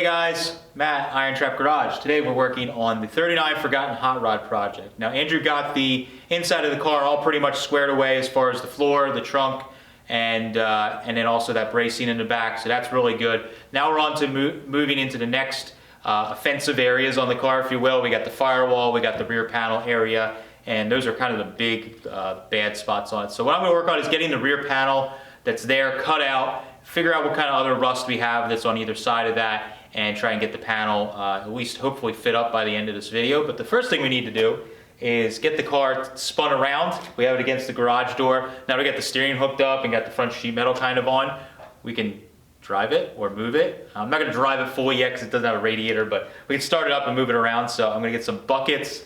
Hey guys, Matt, IronTrap Garage. Today we're working on the 39 Forgotten Hot Rod project. Now Andrew got the inside of the car all pretty much squared away as far as the floor, the trunk, and then also that bracing in the back, so that's really good. Now we're on to moving into the next offensive areas on the car, if you will. We got the firewall, we got the rear panel area, and those are kind of the big bad spots on it. So what I'm going to work on is getting the rear panel that's there cut out, figure out what kind of other rust we have that's on either side of that, and try and get the panel at least hopefully fit up by the end of this video. But the first thing we need to do is get the car spun around. We have it against the garage door. Now we got the steering hooked up and got the front sheet metal kind of on. We can drive it or move it. I'm not gonna drive it fully yet because it doesn't have a radiator, but we can start it up and move it around. So I'm gonna get some buckets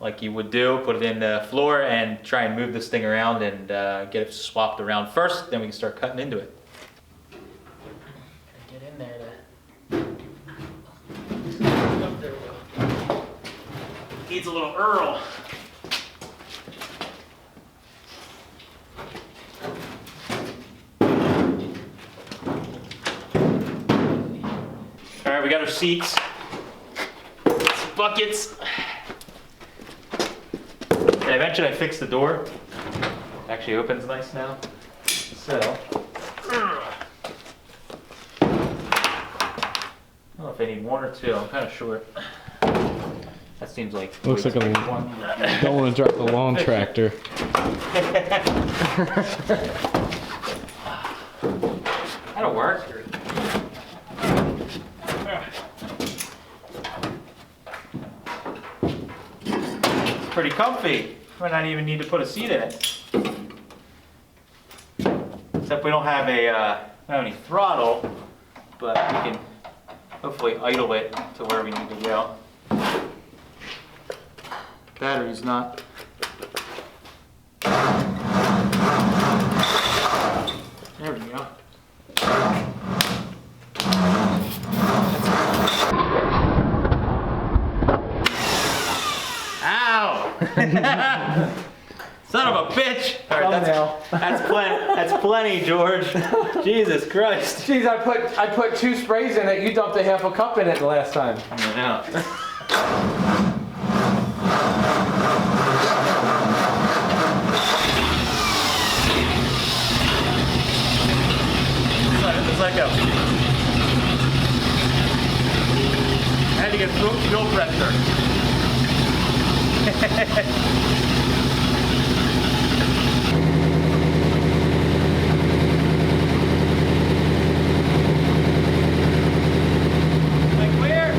like you would do, put it in the floor and try and move this thing around and get it swapped around first, then we can start cutting into it. Get in there to... Oh, there we go. Needs a little Earl. All right, we got our seats, some buckets. And eventually I fixed the door. Actually opens nice now. So, I don't know if I need one or two. I'm kind of short. That seems like... Looks like a one. Don't want to drop the lawn tractor. That'll work. It's pretty comfy. Might not even need to put a seat in it. Except we don't have any throttle, but we can hopefully idle it to where we need to go. Battery's not. There we go. Ow! Son of a bitch! All right, that's plenty, George. Jesus Christ! Jeez, I put 2 sprays in it. You dumped a half a cup in it the last time. I know. It's like a... I had to get fuel pressure. Like where?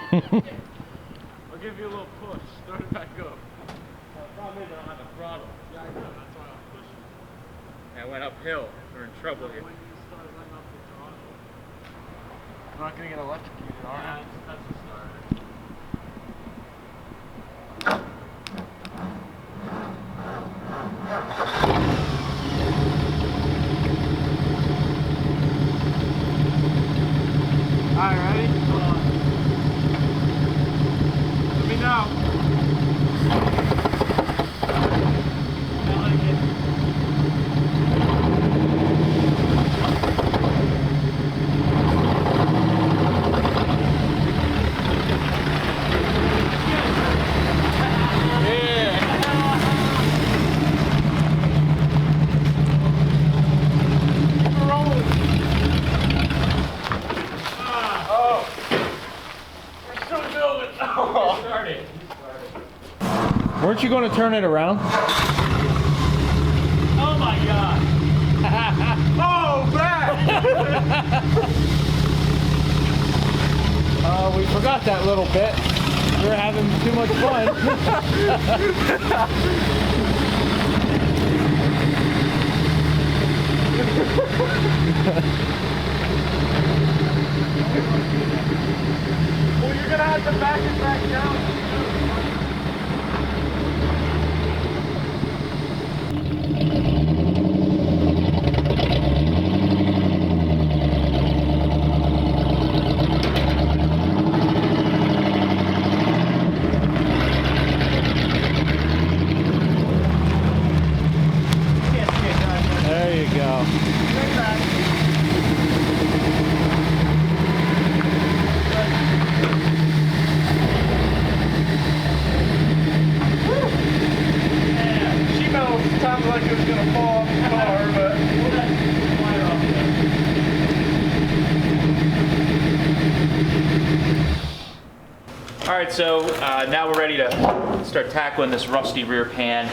I'll give you a little push. Start it back up. The problem is I don't have a throttle. Yeah, I know. That's why I'm pushing. I went uphill. We're in trouble here. We're not going to get electrocuted, are we? Yeah, that's the start. Alright, ready? Hold on. Let me know. I like it. you going to turn it around? Oh my God. Oh, back! We forgot that little bit. We were having too much fun. Well, you're gonna have to back it back down. There you go. Sounded like it was going to fall off the car, but... All right, so now we're ready to start tackling this rusty rear pan.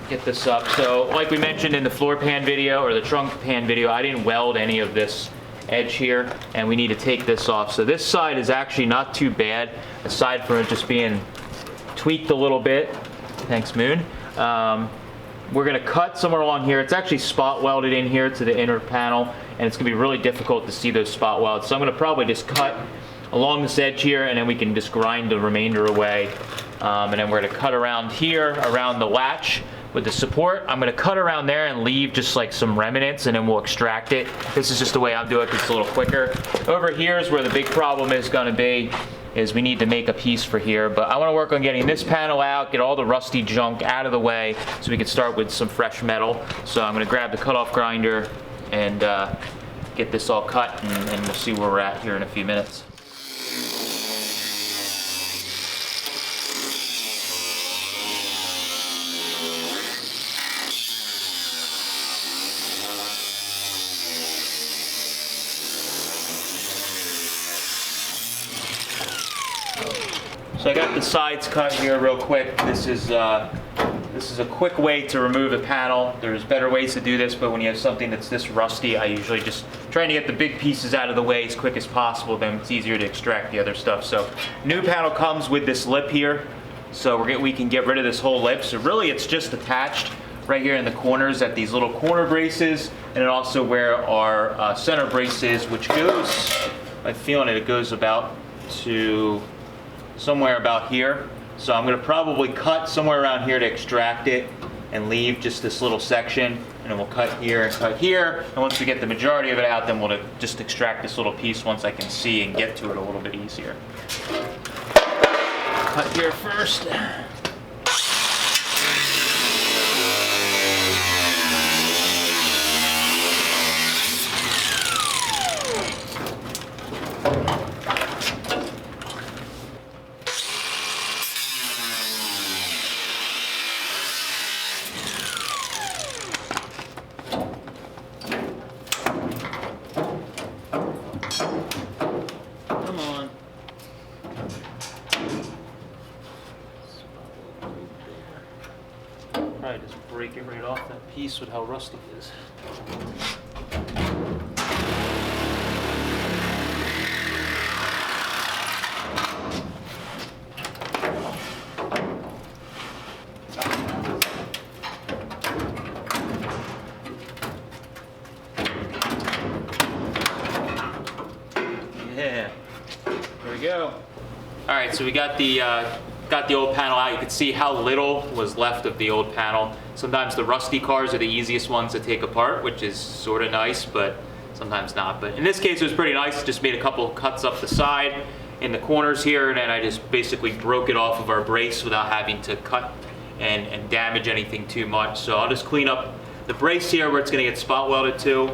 Get this up. So like we mentioned in the floor pan video or the trunk pan video, I didn't weld any of this edge here, and we need to take this off. So this side is actually not too bad, aside from it just being tweaked a little bit. Thanks, Moon. We're gonna cut somewhere along here. It's actually spot welded in here to the inner panel, and it's gonna be really difficult to see those spot welds. So I'm gonna probably just cut along this edge here, and then we can just grind the remainder away. And then we're gonna cut around here, around the latch with the support. I'm gonna cut around there and leave just like some remnants, and then we'll extract it. This is just the way I'll do it because it's a little quicker. Over here is where the big problem is gonna be, is we need to make a piece for here. But I wanna work on getting this panel out, get all the rusty junk out of the way so we can start with some fresh metal. So I'm gonna grab the cutoff grinder and get this all cut, and we'll see where we're at here in a few minutes. So I got the sides cut here real quick. This is a quick way to remove a panel. There's better ways to do this, but when you have something that's this rusty, I usually just trying to get the big pieces out of the way as quick as possible. Then it's easier to extract the other stuff. So new panel comes with this lip here, so we can get rid of this whole lip. So really, it's just attached right here in the corners at these little corner braces, and then also where our center brace is, which goes, I'm feeling it goes about to somewhere about here. So I'm going to probably cut somewhere around here to extract it and leave just this little section, and then we'll cut here and cut here, and once we get the majority of it out, then we'll just extract this little piece once I can see and get to it a little bit easier. Cut here first. Come on. Probably just break it right off that piece with how rusty it is. Yeah, there we go. All right, so we got the old panel out. You can see how little was left of the old panel. Sometimes the rusty cars are the easiest ones to take apart, which is sort of nice, but sometimes not. But in this case, it was pretty nice. Just made a couple cuts up the side in the corners here, and then I just basically broke it off of our brace without having to cut and damage anything too much. So I'll just clean up the brace here where it's gonna get spot welded to,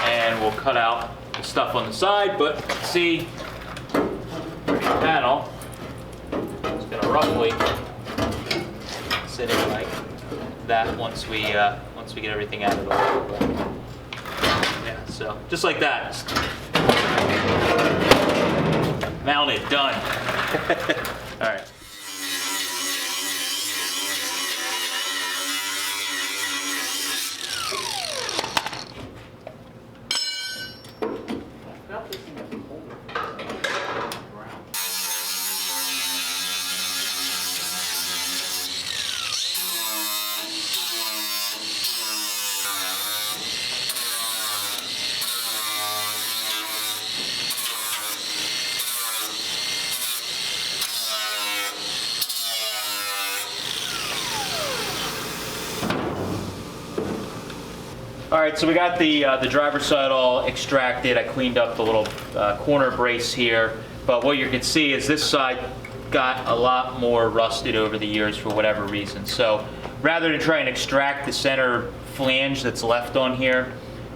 and we'll cut out the stuff on the side. But see, the panel is gonna roughly sit in like that once we get everything out of the way. Yeah, so just like that. Just mounted, done. All right. All right, so we got the driver's side all extracted. I cleaned up the little corner brace here, but what you can see is this side got a lot more rusted over the years for whatever reason. So rather than try and extract the center flange that's left on here,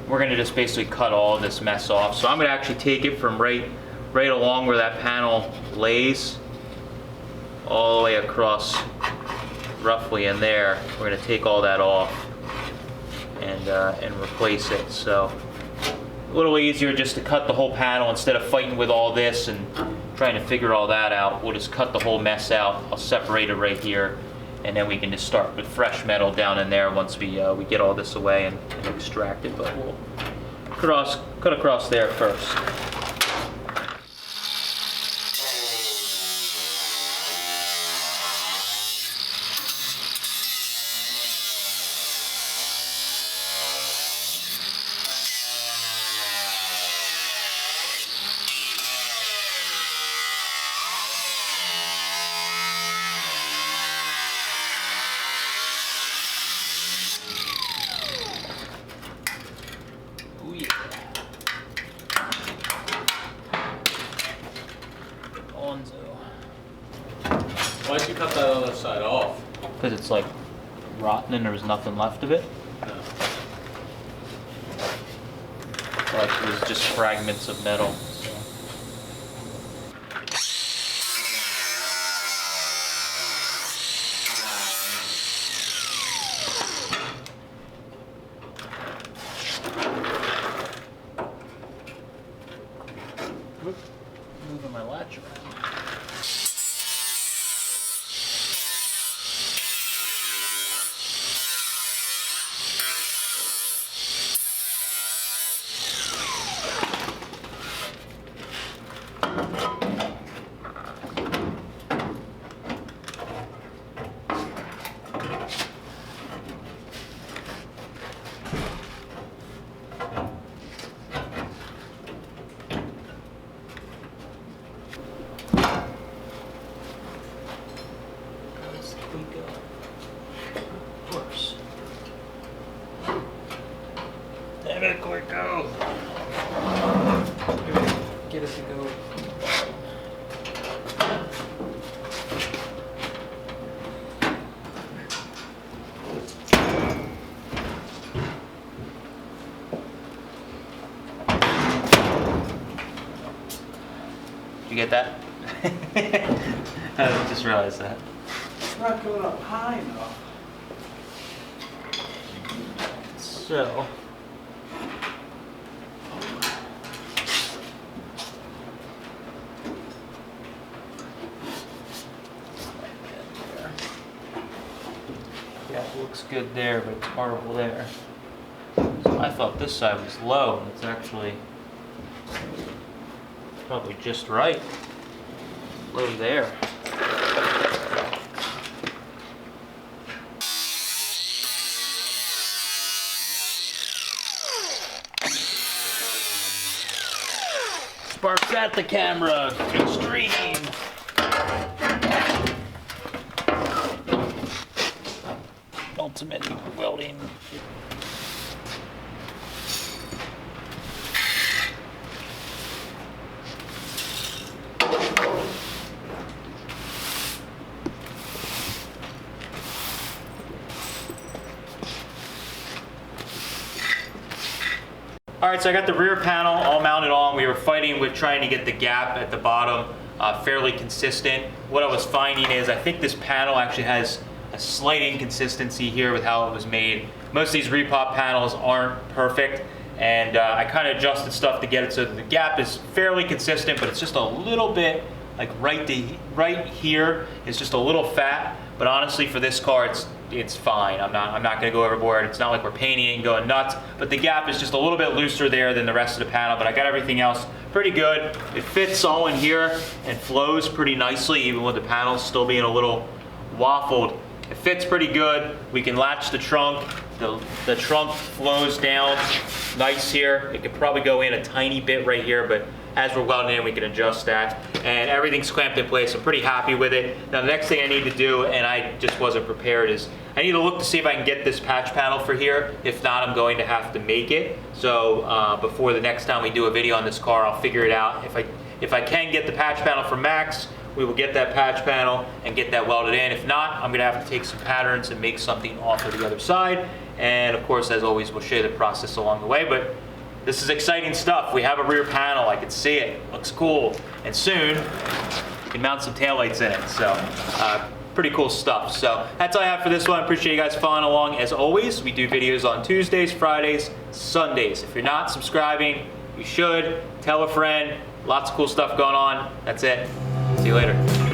we're gonna just basically cut all of this mess off. So I'm gonna actually take it from right along where that panel lays, all the way across roughly in there. We're gonna take all that off and replace it. So a little easier just to cut the whole panel instead of fighting with all this and trying to figure all that out. We'll just cut the whole mess out. I'll separate it right here, and then we can just start with fresh metal down in there once we get all this away and extract it. But we'll cut across there first. Why'd you cut that other side off? Because it's like rotten and there was nothing left of it. Like it was just fragments of metal. So. Moving my latch around. Damn it, quick go! Get it to go. Did you get that? I just realized that. It's not going up high enough. So. Yeah, it looks good there, but it's horrible there. So I thought this side was low, and it's actually probably just right. Low there. Sparks at the camera, extreme. Ultimate welding. All right, so I got the rear panel all mounted on. We were fighting with trying to get the gap at the bottom fairly consistent. What I was finding is I think this panel actually has a slight inconsistency here with how it was made. Most of these repop panels aren't perfect, and I kind of adjusted stuff to get it so that the gap is fairly consistent, but it's just a little bit, like right here is just a little fat. But honestly, for this car, it's fine. I'm not going to go overboard. It's not like we're painting it and going nuts, but the gap is just a little bit looser there than the rest of the panel. But I got everything else pretty good. It fits all in here and flows pretty nicely, even with the panels still being a little waffled. It fits pretty good. We can latch the trunk. The trunk flows down nice here. It could probably go in a tiny bit right here, but as we're welding in, we can adjust that. And everything's clamped in place. I'm pretty happy with it. Now the next thing I need to do, and I just wasn't prepared, is I need to look to see if I can get this patch panel for here. If not, I'm going to have to make it. So before the next time we do a video on this car, I'll figure it out. If I can get the patch panel from Max, we will get that patch panel and get that welded in. If not, I'm gonna have to take some patterns and make something off of the other side. And of course, as always, we'll show you the process along the way. But this is exciting stuff. We have a rear panel, I can see it, looks cool. And soon, we can mount some taillights in it. So, pretty cool stuff. So that's all I have for this one. I appreciate you guys following along. As always, we do videos on Tuesdays, Fridays, Sundays. If you're not subscribing, you should. Tell a friend. Lots of cool stuff going on. That's it. See you later.